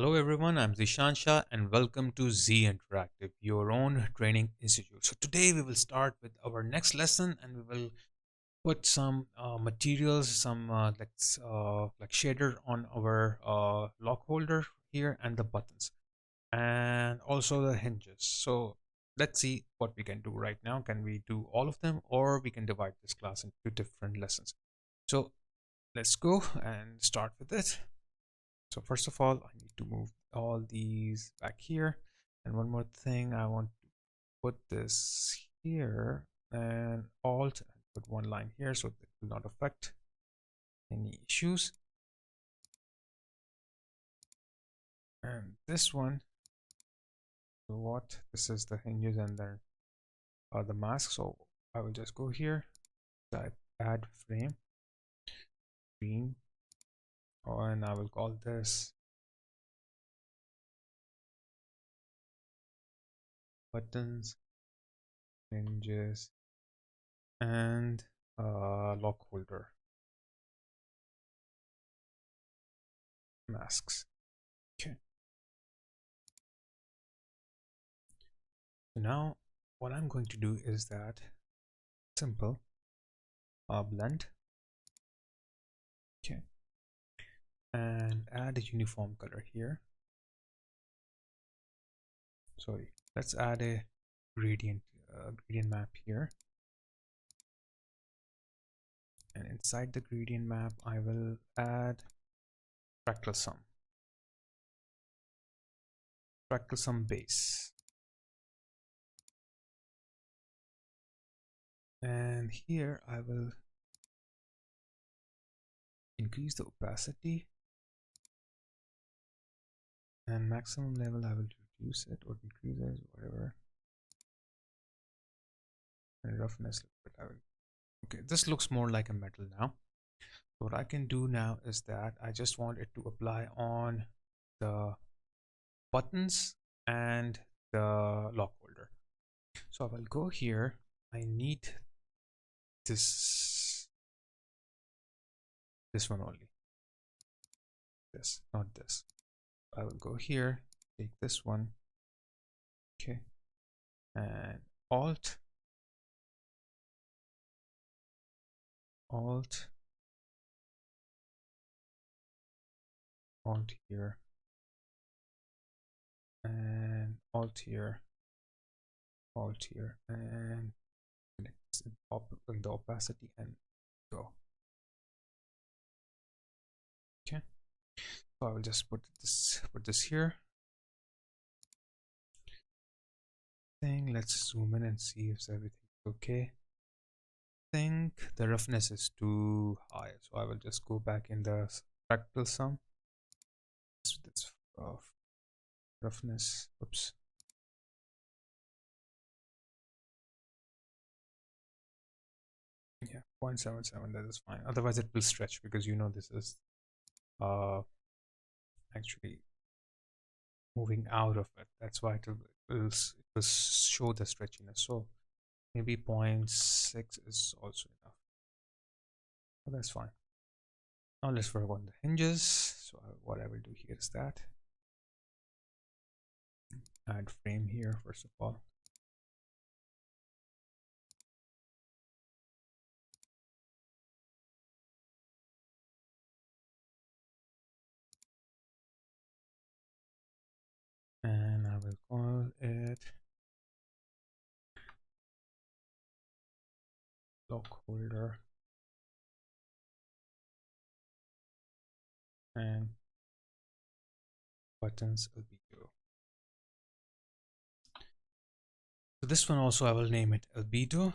Hello everyone, I'm Zishan Shah and welcome to Z Interactive, your own training institute. So today we will start with our next lesson and we will put some materials, some like shader on our lock holder here and the buttons and also the hinges. So let's see what we can do right now. Can we do all of them or we can divide this class into different lessons. So let's go and start with it. So first of all, I need to move all these back here. And one more thing, I want to put this here and alt and put one line here so that will not affect any issues. And this one, so what? This is the hinges and then the mask. So I will just go here, type add frame, green, and I will call this buttons, hinges, and lock holder masks. Okay. So now what I'm going to do is that simple blend, okay, and add a uniform color here. Sorry, let's add a gradient map here, and inside the gradient map I will add fractal sum base, and here I will increase the opacity and maximum level I will reduce it or decrease it, whatever, and roughness, but I will, okay, this looks more like a metal now. So what I can do now is that I just want it to apply on the buttons and the lock holder. So I will go here. I need this one only, this, not this. I will go here, take this one, okay, and alt here, and alt here, and the opacity and go. Okay, so I will just put this here. Let's zoom in and see if everything's okay. I think the roughness is too high, so I will just go back in the fractal sum. This roughness, oops. Yeah, 0.77, that is fine. Otherwise it will stretch because you know this is actually moving out of it. That's why it will show the stretchiness. So maybe 0.6 is also enough. But that's fine. Now let's work on the hinges. So what I will do here is that add frame here first of all. And I will call it lock holder and buttons albedo. So this one also I will name it albedo.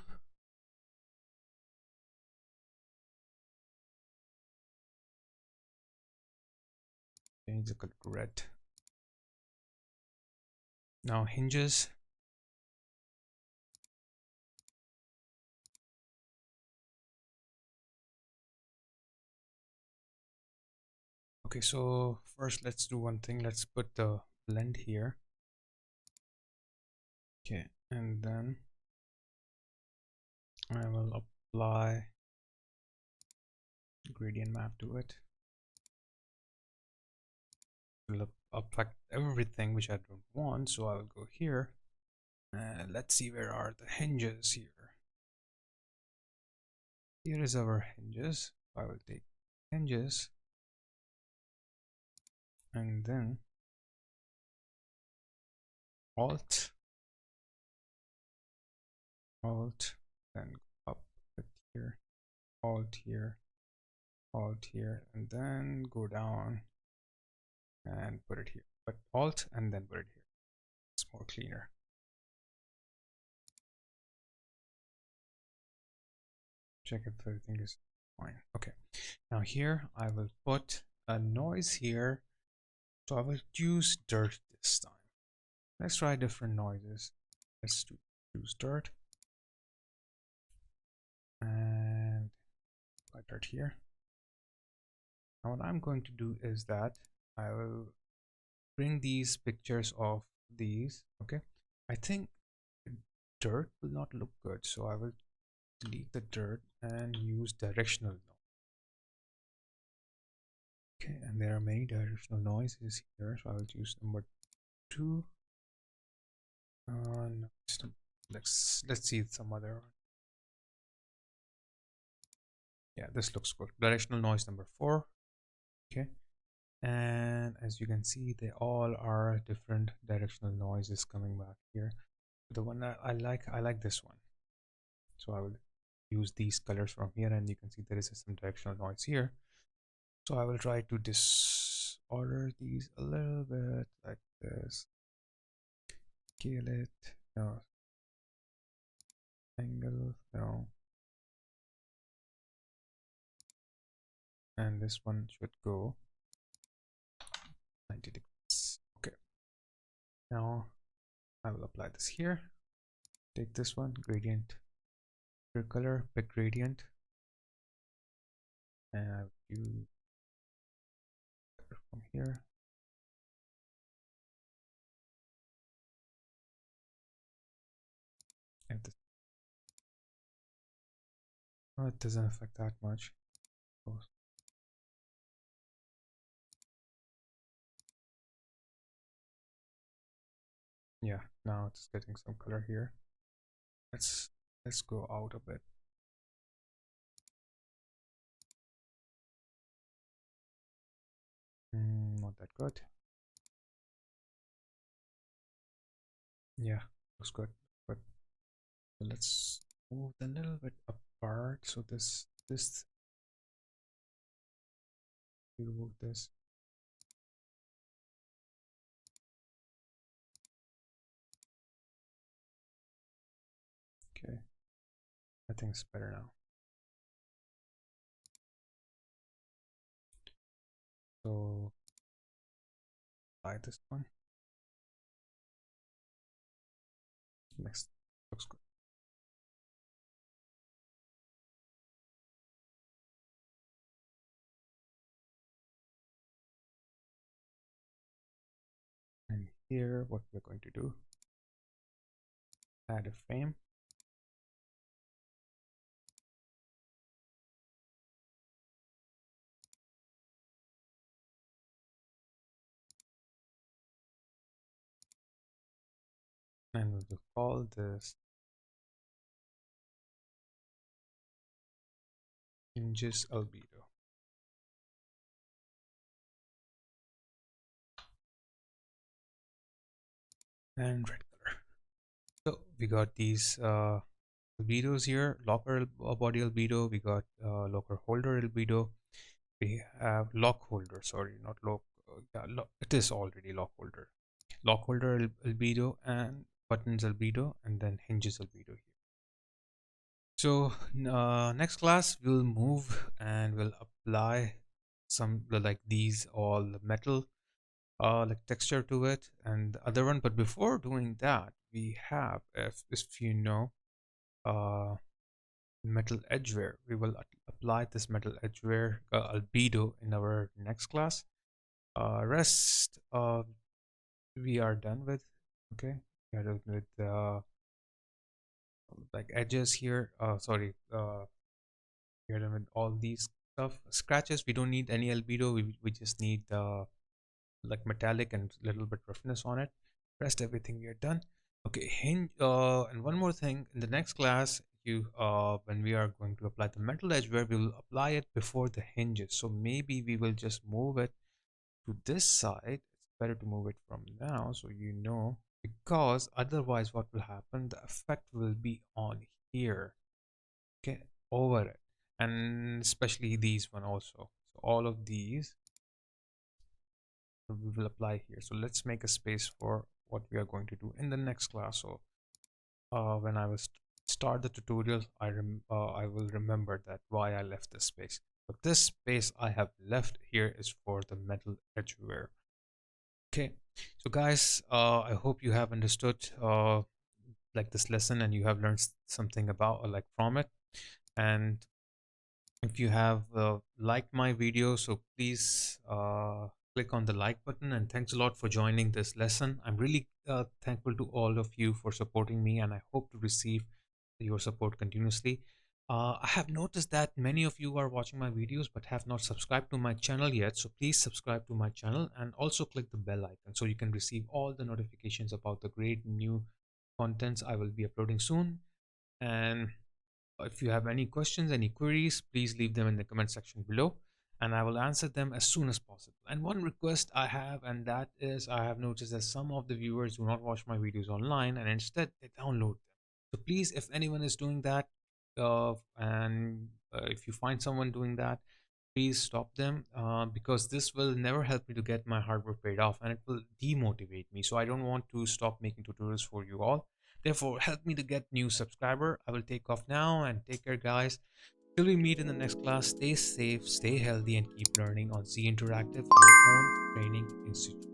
Change the color to red. Now hinges. Okay, so first let's do one thing. Let's put the blend here. Okay, and then I will apply gradient map to it. We'll affect everything which I don't want. So I will go here and let's see where are the hinges here. Here is our hinges. I will take hinges and then Alt, Alt, then go up with here, Alt here, Alt here, and then go down and put it here. But Alt and then put it here. It's more cleaner. Check if everything is fine. Okay. Now here I will put a noise here. So I will use dirt this time. Let's try different noises. Let's use dirt and apply dirt here. Now what I'm going to do is that I will bring these pictures of these. Okay, I think dirt will not look good, so I will delete the dirt and use directional noise. Okay, and there are many directional noises here, so I will use number 2. No, let's see some other one. Yeah, this looks good. Directional noise number 4. Okay, and as you can see, they all are different directional noises coming back here. The one that I like this one, so I will use these colors from here, and you can see there is some directional noise here. So I will try to disorder these a little bit like this. Scale it, no. Angle, no. And this one should go 90 degrees. Okay. Now I will apply this here. Take this one, gradient, color, pick gradient, and I will use from here. And this. Oh, it doesn't affect that much. Yeah, now it's getting some color here. Let's go out a bit. Not that good. Yeah, looks good. But let's move a little bit apart. So this remove this. Okay, I think it's better now. So buy this one. Next looks good. And here, what we're going to do, add a frame. And we will call this hinges albedo. And red color. So we got these albedos here, locker body albedo, we got locker holder albedo, we have lock holder, sorry, not lock, yeah, it is already lock holder albedo, and buttons albedo, and then hinges albedo here. So next class we'll move and we'll apply some like these all metal like texture to it and the other one. But before doing that, we have, if you know, metal edgeware. We will apply this metal edgeware albedo in our next class. Rest we are done with. Okay, we are done with like edges here. Sorry, we are done with all these stuff. Scratches, we don't need any albedo. We just need the like metallic and little bit roughness on it. Rest everything we are done. Okay, hinge. And one more thing, in the next class, when we are going to apply the metal edge, where we will apply it before the hinges. So maybe we will just move it to this side. It's better to move it from now, so you know, because otherwise, what will happen? The effect will be on here, okay, over it, and especially these one also. So all of these we will apply here. So let's make a space for what we are going to do in the next class. So when I will start the tutorial, I will remember that why I left this space. But this space I have left here is for the metal edge wear. Okay, so guys, I hope you have understood like this lesson, and you have learned something about like from it. And if you have liked my video, so please click on the like button, and thanks a lot for joining this lesson. I'm really thankful to all of you for supporting me, and I hope to receive your support continuously. I have noticed that many of you are watching my videos but have not subscribed to my channel yet, so please subscribe to my channel and also click the bell icon so you can receive all the notifications about the great new contents I will be uploading soon. And if you have any questions, any queries, please leave them in the comment section below, and I will answer them as soon as possible. And one request I have, and that is, I have noticed that some of the viewers do not watch my videos online and instead they download them. So please, if anyone is doing that, if you find someone doing that, please stop them, because this will never help me to get my hard work paid off, and it will demotivate me. So I don't want to stop making tutorials for you all. Therefore, help me to get new subscriber. I will take off now, and take care, guys. Till we meet in the next class, stay safe, stay healthy, and keep learning on Z Interactive, your own training institute.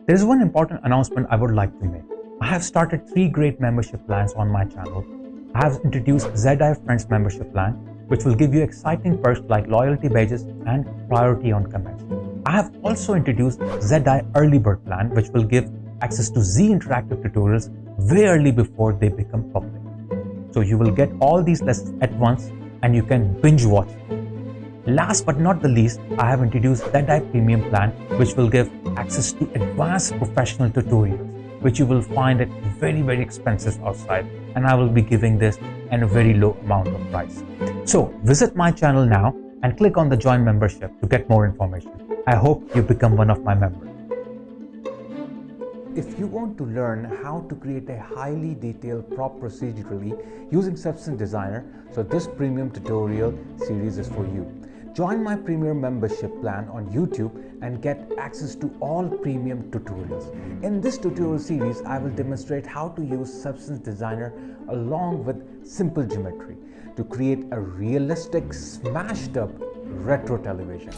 There is one important announcement I would like to make. I have started 3 great membership plans on my channel. I have introduced ZI Friends membership plan, which will give you exciting perks like loyalty badges and priority on comments. I have also introduced ZI Early Bird plan, which will give access to Z Interactive tutorials way early before they become public. So you will get all these lessons at once and you can binge watch them. Last but not the least, I have introduced ZI Premium plan, which will give access to advanced professional tutorials, which you will find at very expensive outside, and I will be giving this at a very low amount of price. So visit my channel now and click on the join membership to get more information. I hope you become one of my members. If you want to learn how to create a highly detailed prop procedurally using Substance Designer, so this premium tutorial series is for you. Join my premium membership plan on YouTube and get access to all premium tutorials. In this tutorial series, I will demonstrate how to use Substance Designer along with simple geometry to create a realistic smashed up retro television.